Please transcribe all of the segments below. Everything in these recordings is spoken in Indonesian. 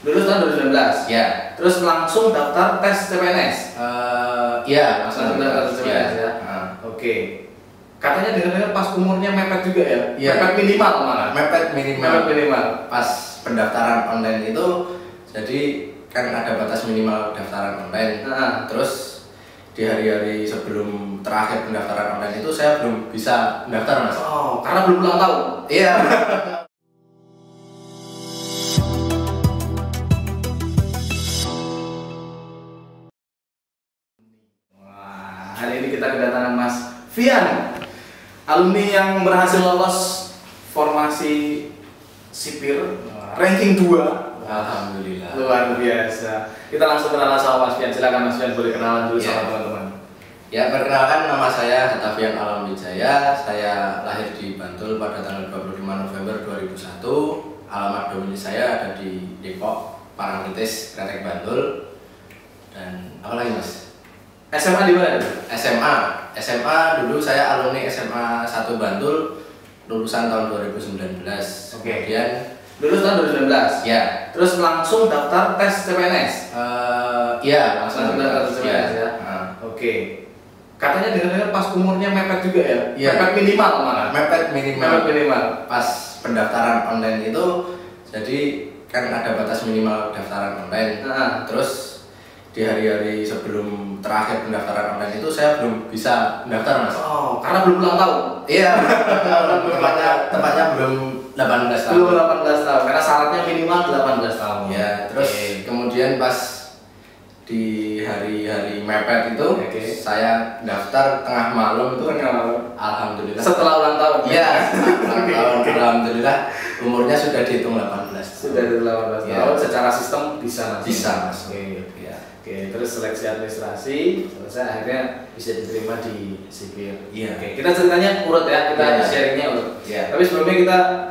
Lulus tahun 2019. Ya. Terus langsung daftar tes CPNS. Iya, Langsung daftar tes CPNS ya. Oke. Katanya dengar-dengar pas umurnya mepet juga ya? Iya. Mepet minimal malah. Mepet minimal. Mepet minimal. Pas pendaftaran online itu, jadi kan ada batas minimal pendaftaran online. Terus di hari-hari sebelum terakhir pendaftaran online itu saya belum bisa mendaftar, Mas. Oh, karena belum ulang tahun. Iya. Wah, hari ini kita kedatangan Mas Fian, alumni yang berhasil lolos formasi sipir ranking 2. Alhamdulillah. Luar biasa. Kita langsung kenalan sama Mas Fian. Silakan Mas Fian, boleh kenalan dulu sama teman-teman. Ya, perkenalkan, nama saya Hatafian Alam Wijaya. Saya lahir di Bantul pada tanggal 25 November 2001. Alamat domisili saya ada di Depok, Parangtritis, Kretek, Bantul. Dan apa lagi, Mas? SMA di mana? SMA dulu saya alumni SMA 1 Bantul, lulusan tahun 2019. Kemudian lulus tahun 2019. Ya. Terus langsung daftar tes CPNS. Iya, langsung daftar tes CPNS ya. Oke. Katanya dengar-dengar pas umurnya mepet juga ya? Iya. Mepet minimal malah. Mepet minimal. Mepet minimal. Pas pendaftaran online itu, jadi kan ada batas minimal pendaftaran online. Terus di hari-hari sebelum terakhir pendaftaran online itu saya belum bisa mendaftar, Mas. Oh, karena belum ulang tahun. Iya. Tepatnya belum 18 tahun. Belum 18 tahun, karena syaratnya minimal 18 tahun. Ya, terus kemudian pas di hari-hari mepet itu saya daftar tengah malam itu. Alhamdulillah. Setelah ulang tahun. Iya. Alhamdulillah umurnya sudah dihitung 18. Sudah dihitung 18 tahun. Secara sistem bisa masuk. Bisa masuk. Oke, terus seleksi administrasi selesai, akhirnya bisa diterima di sipir. Iya. Oke, kita ceritanya urut ya, kita sharingnya urut. Iya. Tapi sebelumnya kita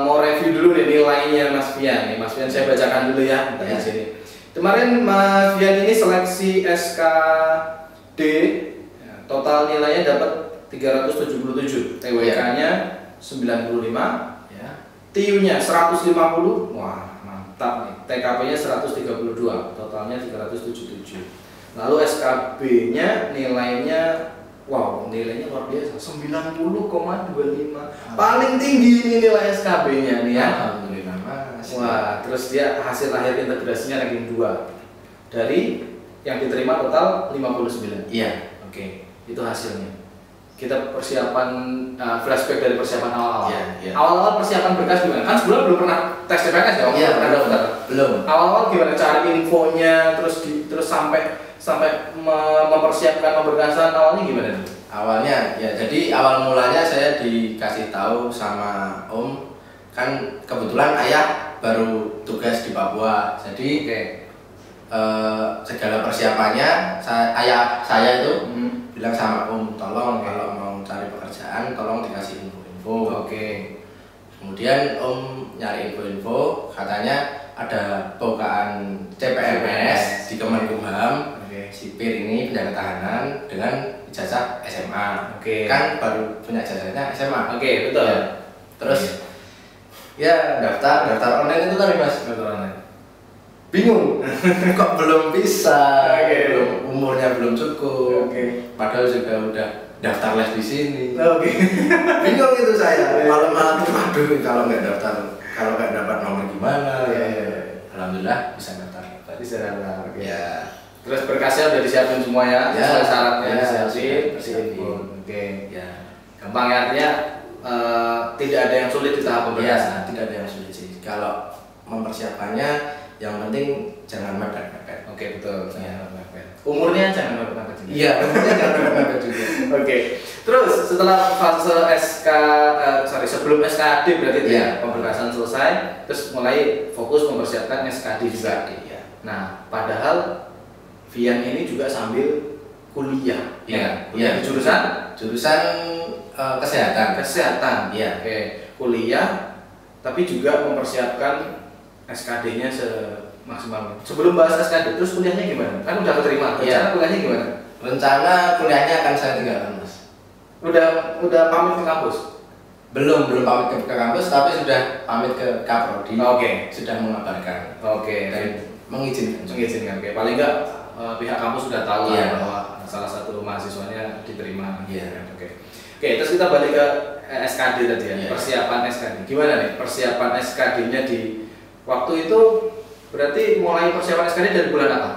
mau review dulu nih nilainya Mas Fian. Nih, Mas Fian saya bacakan dulu ya di sini. Kemarin Mas Fian ini seleksi SKD, total nilainya dapat 377, TWK-nya 95, TIU-nya 150, wah mantap nih, TKP-nya 132, totalnya 377. Lalu SKB-nya nilainya, wow nilainya luar biasa, 90,25, paling tinggi ini nilai SKB-nya nih ya. Alhamdulillah, Mas. Wah, terus dia hasil akhir integrasinya ranking 2 dari yang diterima total 59. Iya. Oke, itu hasilnya. Kita persiapan flashback dari persiapan awal-awal. Iya. Awal-awal persiapan berkas gimana? Kan sebelum belum pernah tes CPNS ya, Iya, pernah daftar. Belum. Awal-awal gimana cari infonya, terus sampai mempersiapkan pemberkasan awalnya gimana nih? Awalnya ya, jadi awal mulanya saya dikasih tahu sama Om, kan kebetulan ayah baru tugas di Papua, jadi segala persiapannya ayah saya itu bilang sama Om, tolong kalau mau cari pekerjaan tolong dikasih info-info. Kemudian Om nyari info-info, katanya ada bukaan CPNS di Kemenkumham, sipir ini penjaga tahanan dengan ijazah SMA. Kan baru punya ijazahnya SMA. Betul. Ya. Terus ya daftar online itu tadi, Mas. Daftar online. Bingung. Kok belum bisa? Belum, umurnya belum cukup. Padahal juga udah daftar les di sini. Bingung itu saya. Malam-malam itu aduh kalau nggak dapat nomor gimana? Alhamdulillah bisa daftar. Ya. Terus berkasnya udah disiapin semua ya, sesuai syaratnya disiapin. Ya. Gampang ya, artinya tidak ada yang sulit di tahap pemberkasan. Tidak ada yang sulit sih. Kalau mempersiapkannya, yang penting jangan mepet-mepet. Betul. Jangan mepet. Umurnya jangan mepet-mepet juga. Iya, umurnya jangan mepet-mepet juga. Terus setelah fase sebelum SKD berarti itu ya, pemberkasan selesai, terus mulai fokus mempersiapkan SKD juga. Nah, padahal Fian ini juga sambil kuliah. Kuliah di jurusan kesehatan. Kuliah, tapi juga mempersiapkan SKD-nya semaksimal. Sebelum bahas SKD, terus kuliahnya gimana? Kan udah keterima. Rencana kuliahnya gimana? Rencana kuliahnya akan saya tinggalkan, Mas. Udah pamit ke kampus? Belum pamit ke kampus, tapi sudah pamit ke Kaprodi. Sudah mengabarkan. Dan mengizinkan. Paling enggak pihak kampus sudah tahu lah bahwa salah satu mahasiswanya diterima. Terus kita balik ke SKD tadi ya. Persiapan SKD. Gimana nih persiapan SKD-nya di waktu itu? Berarti mulai persiapan SKD dari bulan apa?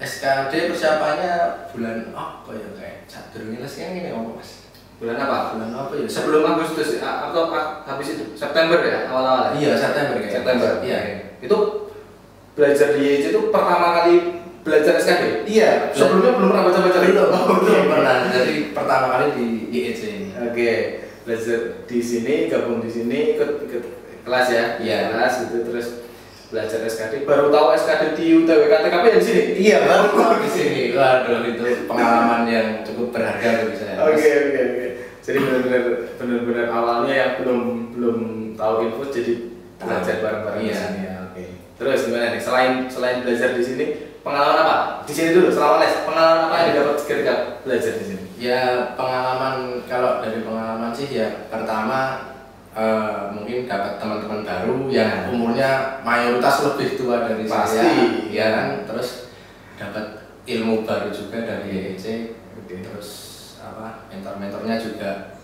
SKD persiapannya bulan apa ya, kayak catur ngiles yang ini apa Mas? Bulan apa ya? Sebelum Agustus atau habis itu? September ya awal-awal? Iya, September kayaknya. September. Iya. Itu belajar di IEC itu pertama kali belajar SKD? Iya. Sebelumnya belum pernah baca-baca? Belum pernah. Jadi pertama kali di IEC ini. Belajar di sini, gabung di sini, ikut kelas ya? Iya. Kelas gitu, terus belajar SKD. Baru tahu SKD di UTW KTKP ya di sini? Iya, baru tahu di sini. Waduh, itu pengalaman yang cukup berharga bagi saya. Jadi benar-benar awalnya yang belum tahu info jadi belajar bareng-bareng di sini ya. Terus gimana nih? Selain belajar di sini, pengalaman apa? Di sini dulu selama les. Pengalaman apa yang didapat ketika belajar di sini? Ya pengalaman, kalau dari pengalaman sih ya pertama mungkin dapat teman-teman baru yang umurnya mayoritas lebih tua dari saya, ya kan. Terus dapat ilmu baru juga dari IEC. Terus mentor-mentornya juga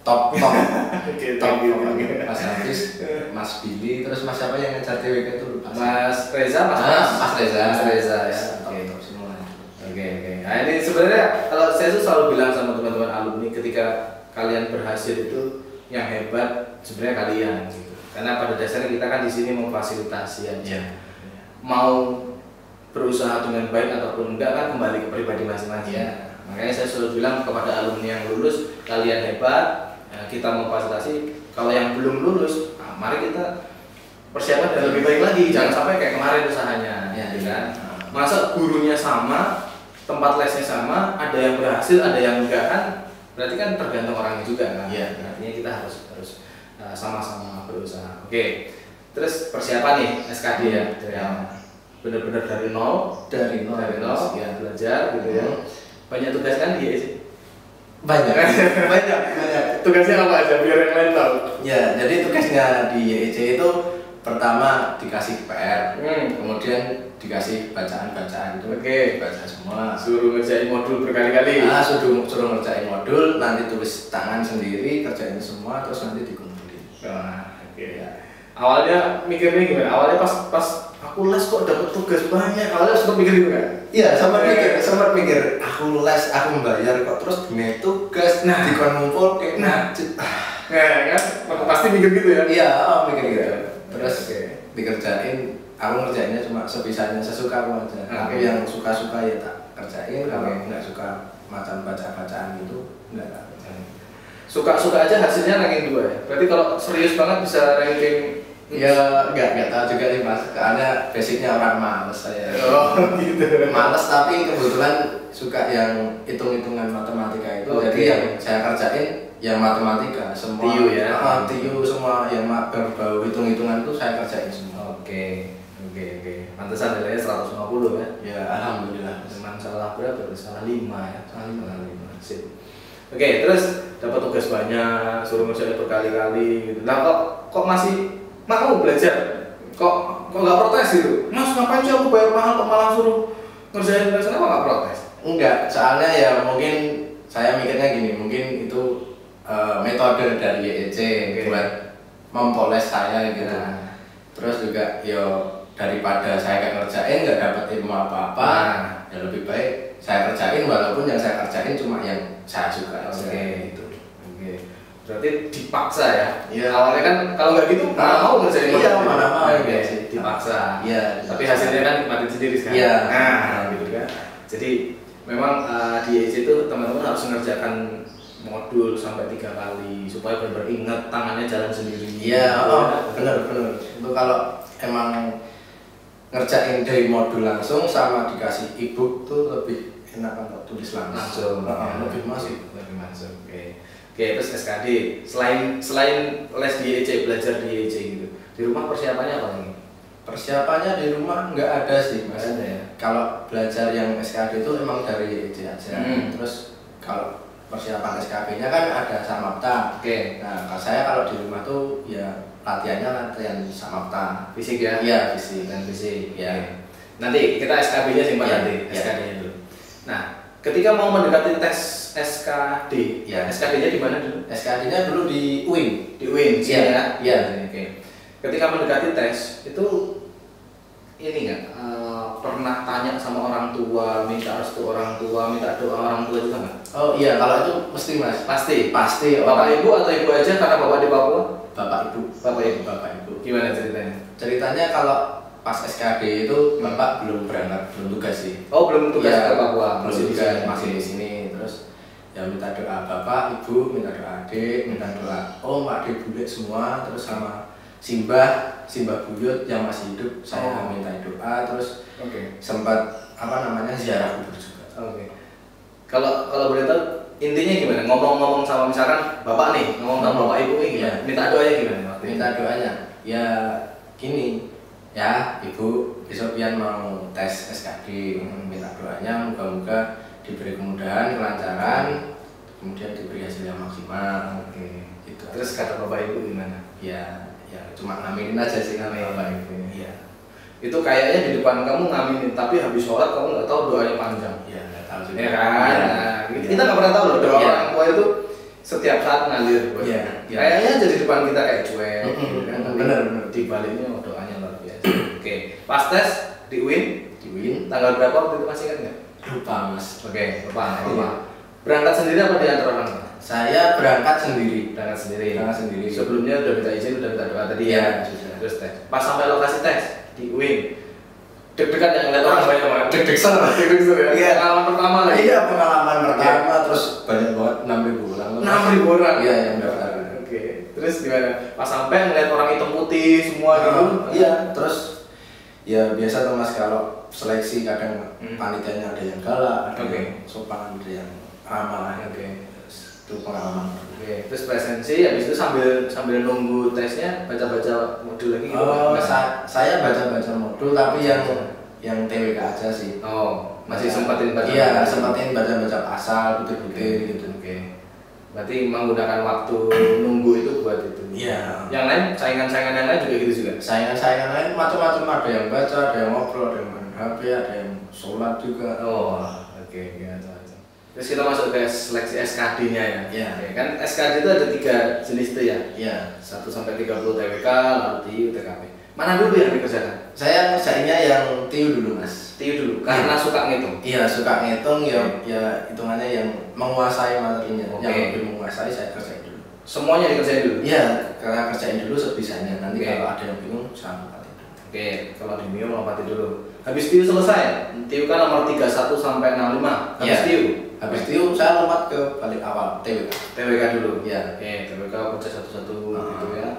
top Mas Hafiz, Mas Billy, terus Mas siapa yang ngejar TWK itu lupa. Mas Reza ya. Top semua. Nah ini sebenarnya kalau saya tuh selalu bilang sama teman-teman alumni ketika kalian berhasil itu yang hebat sebenarnya kalian gitu. Karena pada dasarnya kita kan di sini memfasilitasi aja. Mau berusaha dengan baik ataupun enggak kan kembali ke pribadi masing-masing. Makanya saya selalu bilang kepada alumni yang lulus, kalian hebat, kita memfasilitasi. Kalau yang belum lulus, mari kita persiapan dan lebih baik lagi. Jangan sampai kayak kemarin usahanya, kan? Masa gurunya sama, tempat lesnya sama, ada yang berhasil, ada yang enggak kan? Berarti kan tergantung orangnya juga kan? Artinya kita harus sama-sama berusaha. Terus persiapan nih SKD ya, benar-benar dari nol, belajar gitu ya. Banyak tugas kan di IEC? Banyak. Tugasnya apa aja biar yang lain tahu? Ya, jadi tugasnya di IEC itu pertama dikasih PR, kemudian dikasih bacaan-bacaan itu. Baca semua. Suruh ngerjain modul berkali-kali. Suruh ngerjain modul, nanti tulis tangan sendiri, kerjain semua, terus nanti dikumpulin. Awalnya mikirnya gimana? Awalnya pas aku les kok dapat tugas banyak. Awalnya sempat mikir gitu kan? Iya, sempat mikir. Aku les, aku membayar kok terus punya tugas. Dikon ngumpul kayak kan? Pasti mikir gitu ya? Iya, mikir gitu. Terus dikerjain. Aku ngerjainnya cuma sebisanya, sesuka aku aja. Aku yang suka-suka ya tak kerjain. Kalau nggak suka macam baca-bacaan gitu, enggak. Suka-suka aja hasilnya ranking 2 ya? Berarti kalau serius banget bisa ranking? Ya enggak tahu juga nih Mas, karena basicnya orang males saya. Gitu. Males tapi kebetulan suka yang hitung-hitungan matematika itu. Jadi yang saya kerjain yang matematika semua. TIU ya? TIU semua yang berbau hitung-hitungan itu saya kerjain semua. Pantesan nilainya 150 ya? Ya alhamdulillah. Memang salah berapa? Salah 5 ya? Salah 5. Sip. Terus dapat tugas banyak, suruh ngerjain berkali-kali gitu. Nah kok masih mau belajar? Kok nggak protes gitu? Mas ngapain sih aku bayar mahal kok malah suruh ngerjain tugas? Kenapa nggak protes? Enggak, soalnya ya mungkin saya mikirnya gini, mungkin itu metode dari IEC buat mempoles saya gitu. Terus juga daripada saya nggak ngerjain nggak dapat ilmu apa-apa, ya lebih baik saya kerjain walaupun yang saya kerjain cuma yang saya suka aja. Berarti dipaksa ya? Iya. Awalnya kan kalau nggak gitu mana mau ngerjain? Iya, mana mau. Dipaksa. Iya. Tapi hasilnya kan nikmatin sendiri sekarang. Iya. Gitu kan. Jadi memang di IEC itu teman-teman harus mengerjakan modul sampai 3 kali supaya benar-benar ingat tangannya jalan sendiri. Iya, benar. Itu kalau emang ngerjain dari modul langsung sama dikasih e-book tuh lebih enak kalau tulis langsung. Lebih masuk. Terus SKD selain les di IEC, belajar di IEC gitu. Di rumah persiapannya apa lagi? Persiapannya di rumah nggak ada sih Mas. Ada ya. Kalau belajar yang SKD itu emang dari IEC aja. Terus kalau persiapan SKB-nya kan ada Samapta. Oke. Nah, kalau saya kalau di rumah tuh ya latihannya latihan Samapta. Fisik ya? Iya, fisik. Dan fisik. Ya. Oke. Nanti kita SKB-nya simpan Ya, nanti, ya. SKD-nya dulu. Nah, ketika mau mendekati tes SKD, Ya. SKD-nya di mana dulu? SKD-nya dulu di UIN. Di UIN, Iya, ya? iya. Oke. Ketika mendekati tes, itu ini nggak pernah tanya sama orang tua, minta restu orang tua, minta doa orang tua juga nggak? Oh iya, kalau itu mesti Mas. Pasti. Pasti. Bapak ibu atau ibu aja karena bapak di Papua? Bapak ibu. Bapak ibu. Bapak ibu. Gimana ceritanya? Ceritanya kalau pas SKD itu Bapak belum berangkat, belum tugas sih. Oh belum tugas Iya, ke Papua, belum di tugas, sini. masih di sini. Terus ya minta doa Bapak, Ibu, minta doa adik, minta doa Om, adik, bule semua, terus sama Simbah Buyut yang masih hidup, saya minta doa. Terus Oke. sempat apa namanya ziarah kubur juga. Oke. Kalau boleh tahu intinya gimana? Ngomong-ngomong sama misalkan bapak nih, ngomong sama bapak ibu nih gimana? Iya. Minta doanya gimana? waktu itu? Minta doanya, ya gini, ya Ibu besok pian mau tes SKD, minta doanya moga-moga diberi kemudahan, kelancaran, kemudian diberi hasil yang maksimal. Oke. Gitu. Terus kata bapak ibu gimana? Ya cuma ngaminin aja sih Ngamin. bapak ibu. Iya. Itu kayaknya di depan kamu ngaminin, tapi habis sholat kamu nggak tahu doanya panjang. Iya, nggak tahu juga. Ya kan? Iya. Nah, Iya. kita nggak pernah tahu loh doa Iya. orang tua itu setiap saat ngalir. Bos. Iya, iya. Kayaknya jadi depan kita kayak cuek. gitu kan? Tapi Bener. Di baliknya doanya luar biasa. Oke. Pas tes di UIN, Di UIN tanggal berapa waktu itu masih kan nggak? lupa Mas. Oke, lupa. Iya. Berangkat sendiri apa diantar orang tua? Saya berangkat sendiri. Berangkat sendiri. Berangkat sendiri. Sebelumnya udah minta izin, udah minta doa tadi Iya, ya. sudah. Terus tes. Pas sampai lokasi tes di UIN, deg-degan yang ngeliat orang banyak banget. Deg-degan. Deg-degan ya. Iya. Pengalaman pertama lagi. Iya, pengalaman pertama terus banyak banget 6.000 orang. 6.000 orang. Iya, yang daftar. Oke. Terus gimana? Pas sampai ngeliat orang hitam putih semua gitu. Iya, terus ya biasa tuh Mas kalau seleksi kadang panitianya ada yang galak, ada Oke. yang sopan, ada yang ramah. Oke. Itu pengalaman. Oke. Terus presensi, habis itu sambil nunggu tesnya baca-baca modul lagi gitu. Oh, Nggak? saya baca-baca modul tapi yang TWK aja sih. Oh, masih sempetin baca. Iya, sempetin baca-baca pasal, butir-butir gitu. Oke. Berarti menggunakan waktu nunggu itu buat itu. Iya. Yang lain, saingan-saingan yang lain juga gitu juga. Saingan-saingan lain macam-macam, ada yang baca, ada yang ngobrol, ada yang main HP, ada yang sholat juga. Oh, oke, macam-macam. Terus kita masuk ke seleksi SKD-nya ya. Iya. Oke, kan SKD itu ada 3 jenis itu ya. Iya. 1 sampai 30 TWK, lalu TIU, TKP. Mana dulu yang dikerjakan? Saya ngerjainnya yang TIU dulu Mas. TIU dulu, karena suka ngitung. Iya, suka ngitung ya hitungannya yang menguasai materinya. Oke. Yang lebih menguasai saya kerjain dulu. Semuanya dikerjain dulu. Iya, karena kerjain dulu sebisanya. Nanti Oke. kalau ada yang bingung saya lompatin dulu. Oke, kalau di MIO lompatin dulu. Habis TIU selesai. TIU kan nomor 31 sampai 65. Habis Iya. TIU. Habis TIU saya lompat ke balik awal TWK. TWK dulu. Iya. Oke, TWK baca satu-satu gitu ya.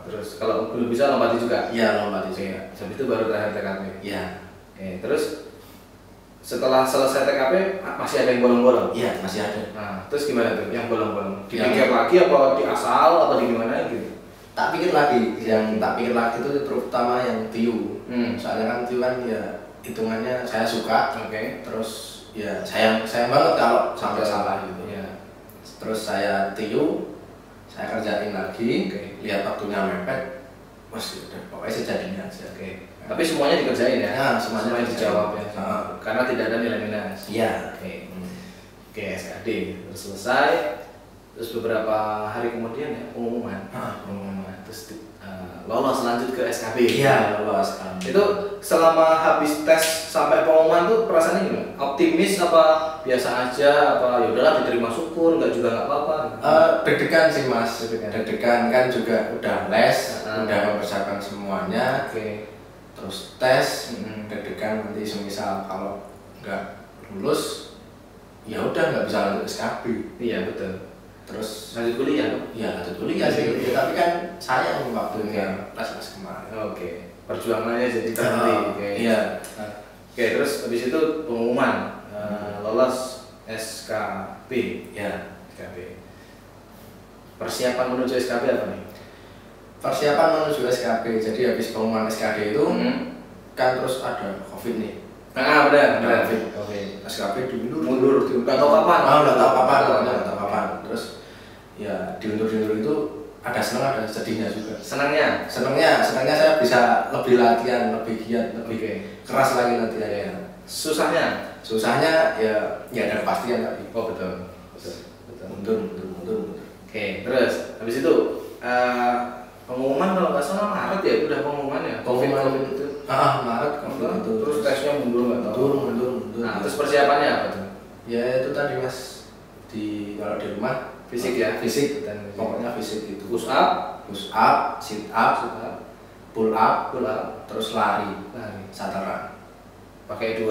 Terus kalau belum bisa lompati juga. Iya, lompatin Oke, juga. habis itu baru terakhir TKP. Iya. Oke, terus setelah selesai TKP masih ada yang bolong-bolong. Iya, masih ada. Nah, terus gimana tuh yang bolong-bolong? Yang- Dipikir lagi apa di asal apa di gimana gitu? Tak pikir lagi, yang tak pikir lagi itu terutama yang TIU. Soalnya kan TIU kan ya hitungannya saya suka. Oke. Terus ya sayang banget kalau sampai salah gitu. Iya. Terus saya TIU, saya kerjain lagi, Oke. lihat waktunya mepet, wes udah pokoknya sejadinya aja. Oke. Tapi semuanya dikerjain ya? Ya, semuanya dijawab ya. Heeh. Karena tidak ada nilai minus. Iya. Oke. Oke, SKD terus selesai. Terus beberapa hari kemudian ya pengumuman. Pengumuman. Terus lolos lanjut ke SKB. Iya, lolos kan. Itu selama habis tes sampai pengumuman tuh perasaannya gimana? Optimis apa biasa aja apa ya udahlah diterima syukur nggak juga nggak apa-apa? Deg-degan sih Mas, deg-degan kan juga udah les, Heeh. udah mempersiapkan semuanya. Oke. Terus tes, deg-degan nanti semisal kalau nggak lulus, ya udah nggak bisa lanjut SKB. Iya betul. Terus Lanjut kuliah dong? ya lanjut kuliah sih, tapi kan sayang waktunya les kemarin. Oke. Perjuangannya jadi terhenti. Oke. Iya. Oke, terus habis itu pengumuman lolos SKB. Ya. SKB. Persiapan menuju SKB apa nih? Persiapan menuju SKB, jadi habis pengumuman SKD itu kan terus ada COVID nih. Benar. Covid. Oke. SKB dulu Mundur, nggak tahu kapan. Nggak tahu kapan. ya diundur itu ada senang ada sedihnya juga. Senangnya Saya bisa lebih latihan, lebih giat, lebih keras lagi latihannya. Susahnya ya ada kepastian tadi. Oh betul. Mundur. Oke, terus habis itu pengumuman kalau nggak salah Maret ya, udah pengumuman ya. COVID itu. Maret itu. Terus tesnya mundur nggak tahu. Mundur. Nah, terus persiapannya apa tuh? Ya itu tadi Mas, kalau di rumah fisik ya, fisik dan pokoknya fisik itu. Push up, sit up, pull up, terus lari. Sataran. Pakai 2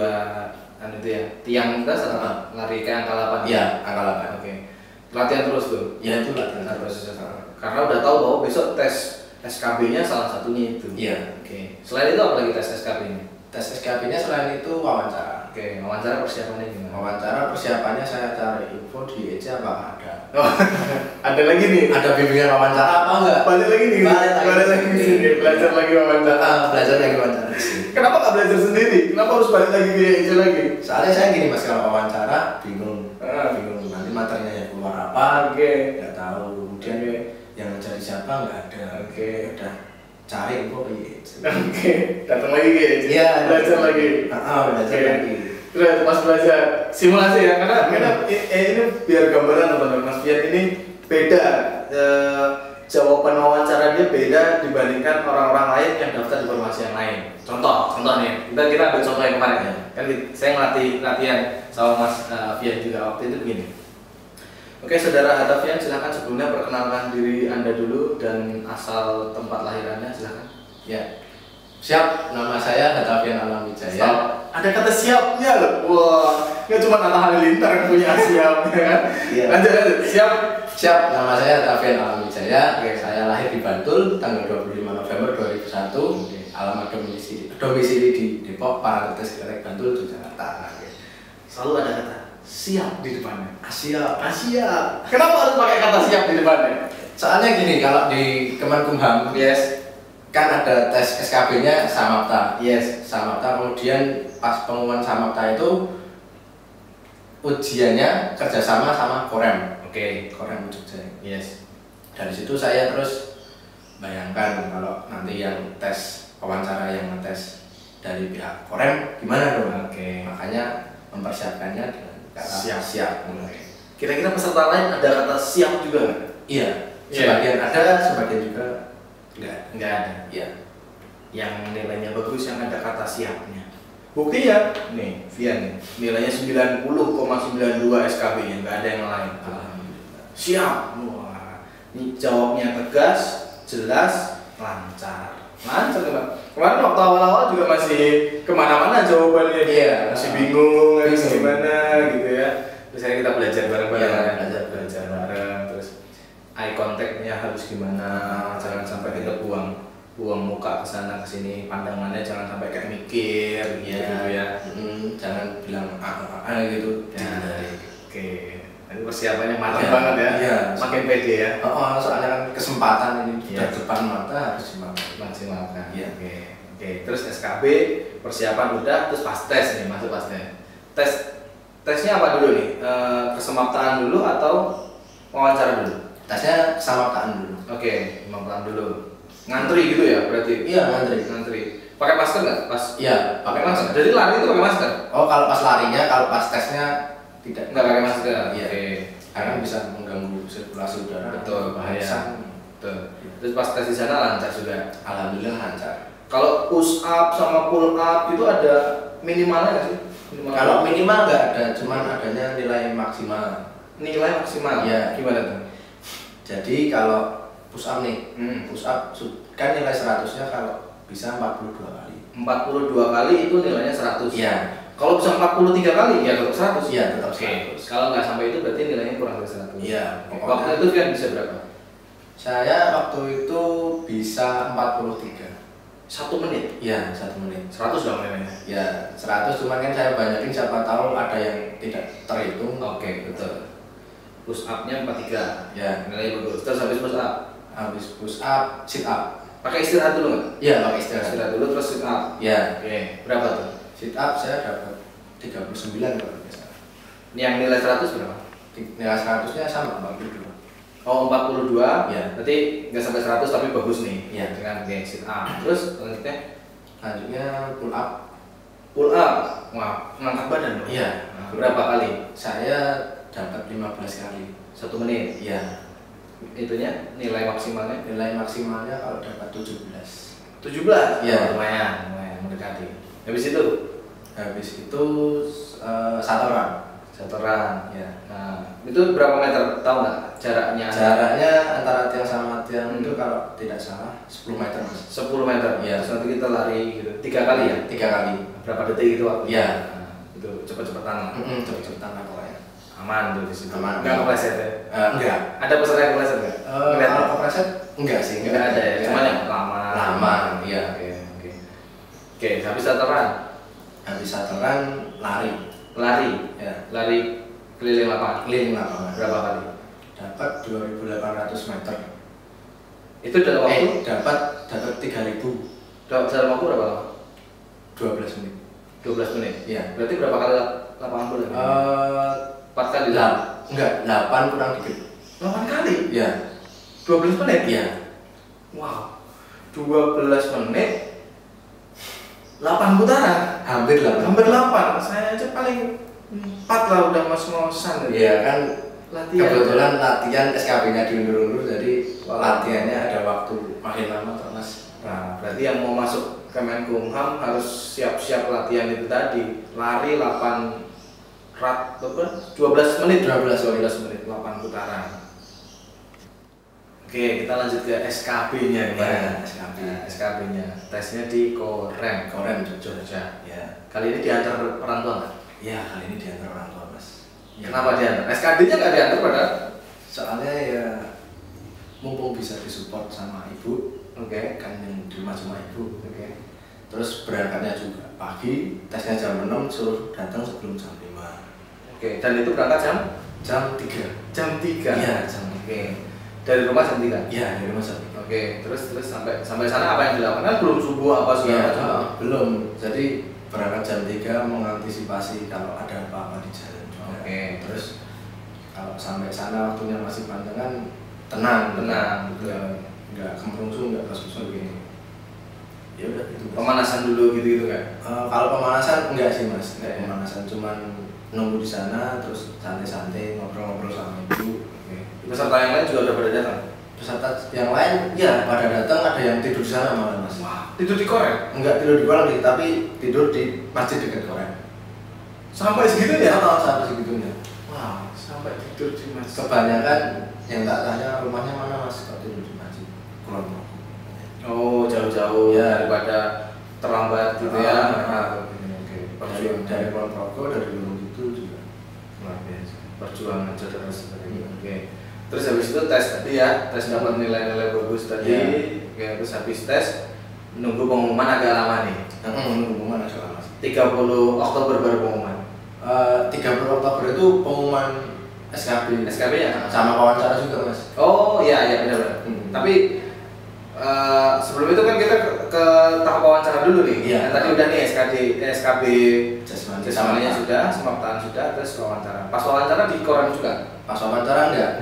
itu ya, tiang kita sama lari kayak angka 8. Iya, angka 8. Oke. Latihan terus tuh. Iya, itu latihan terus. Karena udah tahu bahwa besok tes SKB-nya salah satunya itu. Iya. Oke. Selain itu apa lagi tes SKB-nya? Tes SKB-nya selain itu wawancara. Oke, wawancara persiapannya gimana? Wawancara persiapannya saya cari info di EJ apakah ada. Oh, ada lagi nih. Ada bimbingan wawancara apa enggak? Balik lagi nih. Belajar lagi wawancara. Belajar lagi wawancara. Kenapa nggak belajar sendiri? Kenapa harus balik lagi ke EJ lagi? Soalnya saya gini Mas, kalau wawancara bingung nanti materinya yang keluar apa. Nggak tahu. Kemudian yang cari siapa nggak ada. Udah cari info di EJ. Datang lagi ke EJ. Iya. Belajar lagi. Belajar lagi. Terus pas belajar simulasi ya, karena ini biar gambaran teman-teman, Mas Fian ini beda, jawaban wawancara dia beda dibandingkan orang-orang lain yang daftar di formasi yang lain. Contoh nih, kita ambil contoh yang kemarin ya. Kan saya ngelatih latihan sama Mas Fian juga waktu itu begini. Oke, saudara Hatafian, silakan sebelumnya perkenalkan diri Anda dulu dan asal tempat lahirannya, silakan. Ya. Siap, nama saya Hatafian Alam Wijaya. Ada kata siapnya loh. Wah, nggak cuma Atta Halilintar yang punya siap, ya kan? Iya. Lanjut. Siap, nama saya Hatafian Alam Wijaya. Saya lahir di Bantul tanggal 25 November 2001. Alamat domisili di Depok, Parangtritis Kelek, Bantul, Jakarta. Selalu ada kata siap di depannya. Siap. Kenapa harus pakai kata siap di depannya? Soalnya gini, kalau di Kemenkumham, kan ada tes SKB-nya Samapta. Samapta. Kemudian pas pengumuman Samapta itu ujiannya kerjasama sama Korem. Korem Jogja. Dari situ saya terus bayangkan kalau nanti yang tes wawancara yang ngetes dari pihak Korem gimana dong? Makanya mempersiapkannya dengan kata siap. Kira-kira peserta lain ada kata siap juga nggak? Iya. Sebagian ada, sebagian juga Enggak ada. Iya. Yang nilainya bagus yang ada kata siapnya. Buktinya nih, Vian nih, nilainya 90,92 SKB-nya, enggak ada yang lain. Siap. Wah. Ini jawabnya tegas, jelas, lancar. Kemarin waktu awal-awal juga masih kemana-mana jawabannya dia, masih bingung harus gimana gitu ya. Terus kita belajar bareng-bareng, belajar bareng, terus eye contact-nya harus gimana, jangan sampai kita buang muka ke sana ke sini, pandangannya jangan sampai kayak mikir gitu ya. Jangan bilang gitu. Ini persiapannya matang banget ya. Makin pede ya. Soalnya kan kesempatan ini di depan mata harus dimaksimalkan. Terus SKB persiapan udah, terus pas tes nih, masuk pas tes. Tesnya apa dulu nih? Kesemaptaan dulu atau wawancara dulu? Tesnya kesamaptaan dulu. Kesamaptaan dulu. Ngantri gitu ya berarti? Iya, ngantri. Pakai masker nggak? Iya, pakai masker. Jadi lari itu pakai masker? Kalau pas larinya, kalau pas tesnya tidak. Nggak pakai masker. Iya. Karena bisa mengganggu sirkulasi udara. Betul, bahaya. Betul. Terus pas tes di sana lancar juga? Alhamdulillah lancar. Kalau push up sama pull up itu ada minimalnya nggak sih? Kalau minimal nggak ada, cuman adanya nilai maksimal. Nilai maksimal? Iya. Gimana tuh? Jadi kalau push up nih, push up kan nilai 100-nya kalau bisa 42 kali. 42 kali itu nilainya 100? Iya. Kalau bisa 43 kali ya tetap 100? Iya, tetap 100. Kalau nggak sampai itu berarti nilainya kurang dari 100? Iya. Waktu itu kan bisa berapa? Saya waktu itu bisa 43. 1 menit? Iya, 1 menit. 100 dong nilainya? Ya, 100 cuman kan saya banyakin, siapa tahu ada yang tidak terhitung. Betul. Push up-nya 43. Ya, nilainya bagus. Terus habis push up? Habis push up, sit up. Pakai istirahat dulu nggak? Iya, pakai istirahat dulu terus sit up. Iya. Berapa tuh? Sit up saya dapat 39 kalau biasa. Yang nilai 100 berapa? Nilai 100-nya sama 42. Oh 42, ya. Berarti nggak sampai 100 tapi bagus nih. Ya. Dengan gengsi. Terus selanjutnya pull up. Pull up, wah ngangkat badan dong. Iya. Berapa kali? Saya dapat 15 kali. 1 menit. Iya. Itunya nilai maksimalnya? Nilai maksimalnya kalau dapat 17. 17? Iya. Lumayan mendekati. Habis itu? Habis itu satoran. Satoran. Ya. Nah, itu berapa meter? Tahu nggak jaraknya? Jaraknya antara tiang sama tiang itu kalau tidak salah 10 meter. 10 meter. Iya. Terus nanti kita lari gitu. 3 kali ya? 3 kali. Berapa detik itu waktu? Iya. Nah, itu cepet-cepetan lah. Cepet-cepetan lah pokoknya. Aman tuh di situ. Aman. Nggak kepleset ya? Enggak. Ada peserta yang kepleset nggak? Kalau kepleset enggak sih. Nggak ada ya. Cuma yang lama. Lama. Iya. Oke. Habis satoran. Habis satoran lari. Ya. Lari keliling lapangan. Keliling lapangan. Berapa kali? Dapat 2.800 meter. Itu dalam waktu? Dapat 3.000. Dalam waktu berapa lama? 12 menit. 12 menit. Iya. Berarti berapa kali lapangan bola? 4 kali lah. Enggak, 8 kurang dikit. 8 kali? Iya. 12 menit? Iya. Wow. 12 menit 8 putaran. Hampir 8. Saya aja paling 4 lah udah ngos-ngosan. Iya kan. Latihan. Kebetulan latihan SKB-nya diundur-undur, jadi latihannya ada waktu makin lama tuh Mas. Nah, berarti yang mau masuk Kemenkumham harus siap-siap latihan itu tadi. Lari 12 menit 12 menit 8 putaran. Oke, kita lanjut ke SKB-nya ya. SKB-nya. Tesnya di Korem Jogja. Ya. Kali ini diantar orang tua nggak? Ya, kali ini diantar orang tua Mas. Ya. Kenapa diantar? SKD-nya nggak diantar padahal? Soalnya ya mumpung bisa disupport sama ibu. Oke. Kan yang di rumah cuma ibu. Oke. Terus berangkatnya juga pagi, tesnya jam 6, suruh datang sebelum jam 5. Oke, dan itu berangkat jam 3. Jam 3? Iya, jam 3. Oke. Dari rumah jam 3? Iya, dari rumah jam 3. Oke, terus sampai sana apa yang dilakukan? Kan belum subuh apa segala macam. Belum. Jadi berangkat jam 3 mengantisipasi kalau ada apa-apa di jalan. Oke. Terus kalau sampai sana waktunya masih panjang kan tenang. Enggak kemrungsung, enggak kesusun gini. Ya udah itu. Pemanasan dulu gitu kan? Kalau pemanasan enggak sih Mas. Enggak pemanasan, cuman nunggu di sana terus santai-santai ngobrol-ngobrol sama ibu. Peserta yang lain juga udah pada datang? Peserta yang lain ya pada datang, ada yang tidur di sana malah Mas. Wah, tidur di Korem? Enggak tidur di kolam tapi tidur di masjid dekat Korem. Sampai segitunya? Sampai segitunya. Wow, sampai tidur di masjid. Kebanyakan yang tak tanya rumahnya mana Mas kalau tidur di masjid. Kulon Progo. Oh, jauh-jauh ya, daripada terlambat gitu ya. Oke. Dari Kulon Progo, dari Gunung itu juga luar biasa. Perjuangan terus seperti itu. Oke. Terus habis itu tes tadi ya, tes dapat nilai-nilai bagus tadi. Oke, terus habis tes nunggu pengumuman agak lama nih. Nunggu pengumuman agak lama. 30 Oktober baru pengumuman. 30 Oktober itu pengumuman SKB. SKB ya? Sama wawancara juga Mas. Oh iya benar. Tapi sebelum itu kan kita ke tahap wawancara dulu nih. Iya. Tadi udah nih SKB jasmaninya sudah, semaptaan sudah, terus wawancara. Pas wawancara di Korem juga? Pas wawancara enggak.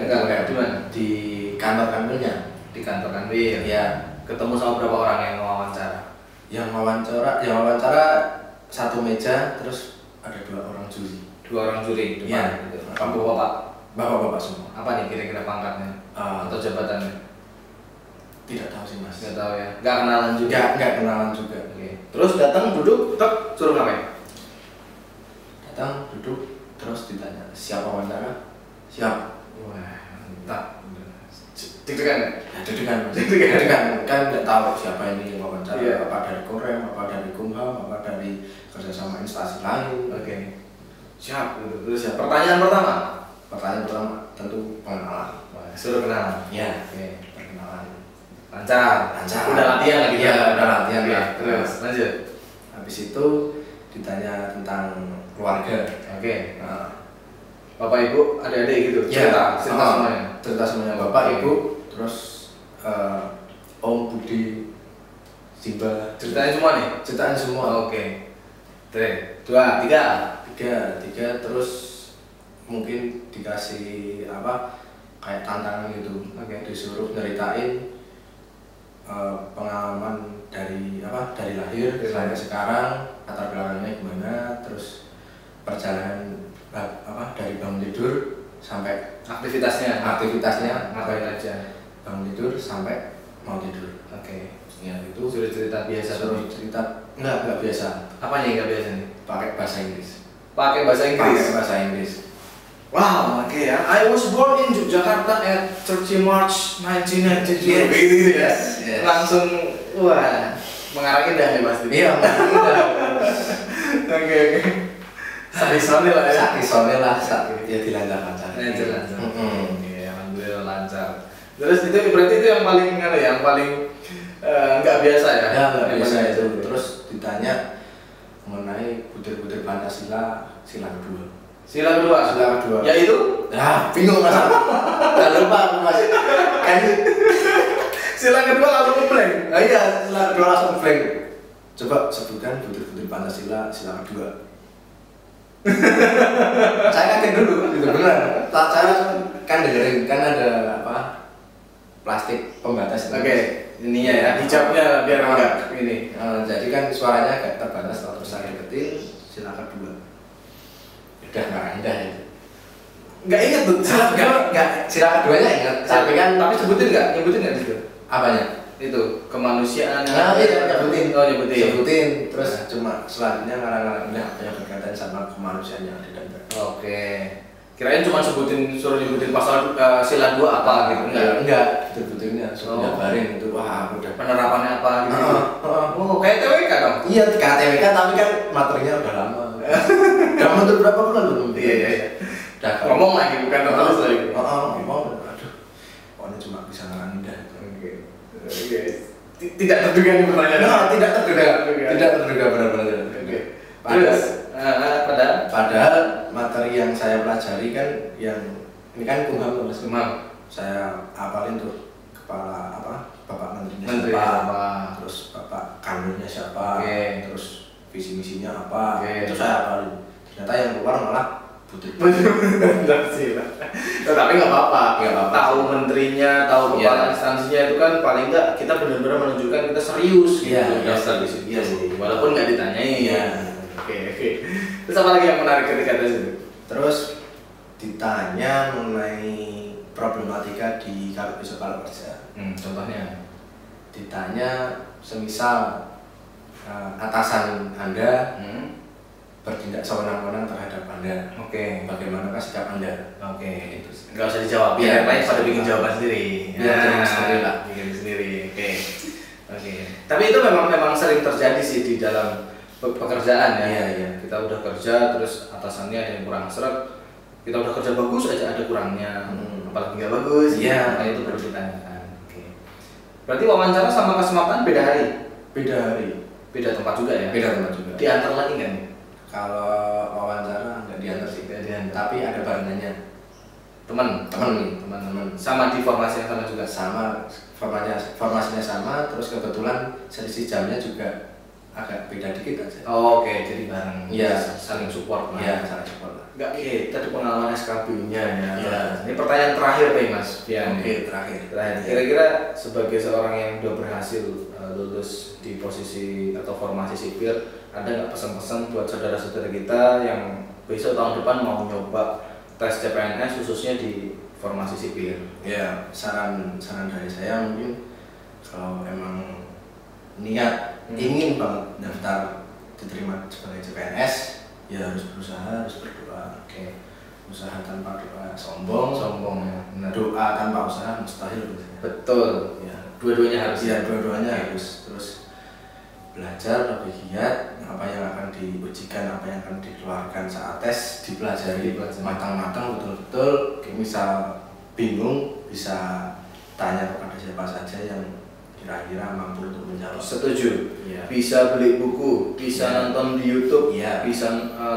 Di mana? Di kantor kanwilnya. Di kantor kanwil. Iya. Ketemu sama berapa orang yang wawancara? Yang wawancara satu meja, terus ada 2 orang juri. 2 orang juri. Iya. Bapak-bapak semua. Apa nih kira-kira pangkatnya atau jabatannya? Tidak tahu sih Mas. Nggak tahu ya. Nggak kenalan juga. Nggak kenalan juga. Oke. Terus datang duduk, suruh ngapain? Datang duduk, terus ditanya siapa wawancara? Siap. Wah, mantap. Deg-degan. Deg-degan. Kan nggak tahu siapa ini yang wawancara. Iya. Apa dari Korem, apa dari Kumham, apa dari kerjasama instansi lain. Oke. Siap. Terus ya. Pertanyaan pertama tentu pengenalan. Suruh kenalan. Iya. Oke. Perkenalan. Lancar. Udah latihan lagi. Iya, udah latihan. Oke. Terus lanjut. Habis itu ditanya tentang keluarga. Oke. Bapak Ibu, adik-adik gitu. Cerita semuanya. Cerita semuanya Bapak Ibu, terus Om Budi Simba. Ceritain semua nih. Ceritain semua. Oke. 3, 2, 3. Tiga, terus mungkin dikasih kayak tantangan gitu. Oke. Disuruh nyeritain pengalaman dari lahir sampai sekarang, latar belakangnya gimana, terus perjalanan dari bangun tidur sampai aktivitasnya ngapain aja, bangun tidur sampai mau tidur. Oke. Ya itu Sudah cerita biasa tuh. cerita enggak biasa. Apanya yang nggak biasa nih? Pakai bahasa Inggris. Pakai bahasa Inggris. Wow, oke ya. I was born in Yogyakarta at 30 March 1992. Yes. Gitu ya. Yes. Langsung wah, mengarah indah nih pasti. Iya, indah. Oke. Sakisone lah ya. Sakisone lah, ya dilancar-lancar. Lancar. Iya, alhamdulillah lancar. Terus itu berarti itu yang paling nggak biasa ya? Ya, nggak biasa itu. Terus ditanya mengenai butir-butir Pancasila sila kedua. Sila kedua. Ya itu? Ya, bingung mas. Gak lupa aku mas. Kan Sila kedua langsung ngeblank. iya, sila kedua langsung blank. Coba sebutkan butir-butir Pancasila sila kedua. Saya kaget dulu, gitu beneran. Saya kan dengerin, kan ada plastik pembatas. Oke, ininya ya, hijabnya biar enggak ini. Jadi kan suaranya agak terbatas, terus saya deketin sila kedua. Udah nggak indah ya. Nggak ingat tuh. Sila keduanya ingat. Tapi nyebutin nggak di situ? Apanya? Itu kemanusiaan. Iya, nyebutin. Terus cuma selanjutnya ngarang-ngarang apa yang berkaitan sama kemanusiaan yang ada dan Oke. Kirain cuma suruh nyebutin pasal sila 2 apa gitu. Enggak, betul-betulnya suruh jabarin itu. Wah, udah penerapannya apa gitu. Oh, kayak TWK dong. Iya, kayak TWK tapi kan materinya udah lama. Udah menurut berapa bulan belum? Iya. Udah ngomong lagi bukan terus lagi. Ngomong. Aduh. Pokoknya cuma bisa ngarang indah. Oke. Tidak terduga nih pertanyaan. Tidak terduga benar-benar. Oke. Padahal materi yang saya pelajari kan yang ini kan kumham Mas. Saya hafalin tuh kepala Bapak Menterinya siapa, terus Bapak Kanunnya siapa, terus visi misinya apa, itu saya hafalin. Ternyata yang keluar malah butir. Tapi nggak apa-apa. Tahu menterinya, tahu kepala instansinya itu kan paling nggak kita benar-benar menunjukkan kita serius. Iya. Dasar di situ. Iya sih. Walaupun nggak ditanyain. Iya. Oke. Terus apa lagi yang menarik ketika itu? Terus ditanya mengenai problematika di kalau kerja. Contohnya? Ditanya semisal atasan Anda bertindak sewenang-wenang terhadap Anda. Oke. Bagaimanakah sikap Anda? Oke. Itu nggak usah dijawab. Biar yang lain pada bikin jawaban sendiri. Bikin sendiri. Oke. Tapi itu memang sering terjadi sih di dalam pekerjaan ya. Iya. Kita udah kerja terus atasannya ada yang kurang seret. Kita udah kerja bagus aja ada kurangnya. Apalagi nggak bagus. Iya. Nah, itu perlu ditanyakan. Oke. Berarti wawancara sama kesempatan beda hari. Beda tempat juga ya. Diantar lagi nggak nih? Kalau wawancara nggak diantar sih. Tapi ada barengannya. Teman. Sama di formasi yang sama juga. Sama formasinya sama. Terus kebetulan selisih jamnya juga agak beda dikit aja. Oke, jadi bareng. Iya, saling support lah. Iya, saling support lah. Enggak, tadi pengalaman SKB-nya ya. Iya. Ini pertanyaan terakhir Pak Mas. Oke, terakhir. Kira-kira sebagai seorang yang udah berhasil lulus di posisi atau formasi sipil, ada nggak pesan-pesan buat saudara-saudara kita yang besok tahun depan mau nyoba tes CPNS khususnya di formasi sipil? Ya, saran dari saya mungkin kalau emang niat ingin banget daftar diterima sebagai CPNS, ya harus berusaha, harus berdoa. Oke. Usaha tanpa doa sombong ya. Benar. Doa tanpa usaha mustahil. Betul. Ya, dua-duanya harus. Ya, dua-duanya harus. Terus belajar lebih giat, apa yang akan diujikan, apa yang akan dikeluarkan saat tes dipelajari matang-matang betul-betul. Misal bingung bisa tanya kepada siapa saja yang kira-kira mampu untuk menjawab. Setuju. Ya. Bisa beli buku, bisa nonton di YouTube, bisa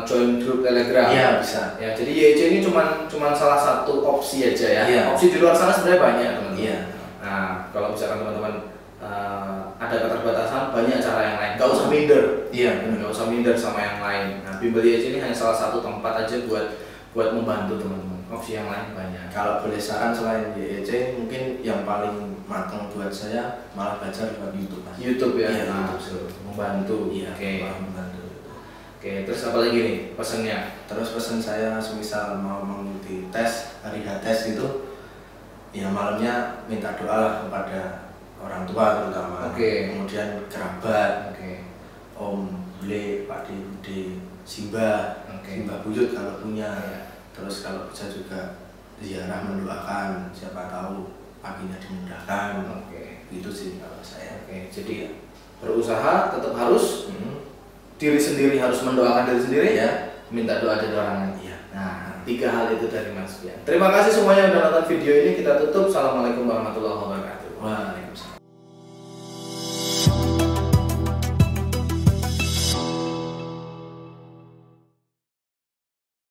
join grup Telegram. Iya, bisa. Ya, jadi YC ini cuman salah satu opsi aja ya. Opsi di luar sana sebenarnya banyak, teman-teman. Iya. Nah, kalau misalkan teman-teman ada keterbatasan, banyak cara yang lain. Gak usah minder. Iya, Gak usah minder sama yang lain. Nah, Bimbel YC ini hanya salah satu tempat aja buat membantu teman-teman. opsi yang lain banyak. Kalau boleh saran selain YEC, mungkin yang paling matang buat saya malah belajar lewat YouTube, Mas. YouTube ya, Iya, nah, YouTube. membantu. Iya, Oke. membantu. Oke, terus apa lagi nih pesannya? Terus pesan saya semisal mau mengikuti tes, hari tes itu, ya malamnya minta doa lah kepada orang tua terutama. Oke. Kemudian kerabat, Oke. Om, Bule, Pak De, Bude, Simbah, Oke. Simbah Buyut kalau punya. Iya. Terus kalau bisa juga ziarah mendoakan, siapa tahu paginya dimudahkan. Oke. Itu sih kalau saya. Oke, jadi berusaha tetap harus Hmm. diri sendiri, harus mendoakan diri sendiri, Ya. minta doa dari orang lain. Iya. Nah, 3 hal itu dari Mas Fian. Terima kasih semuanya yang sudah nonton video ini. Kita tutup. Assalamualaikum warahmatullahi wabarakatuh. Waalaikumsalam.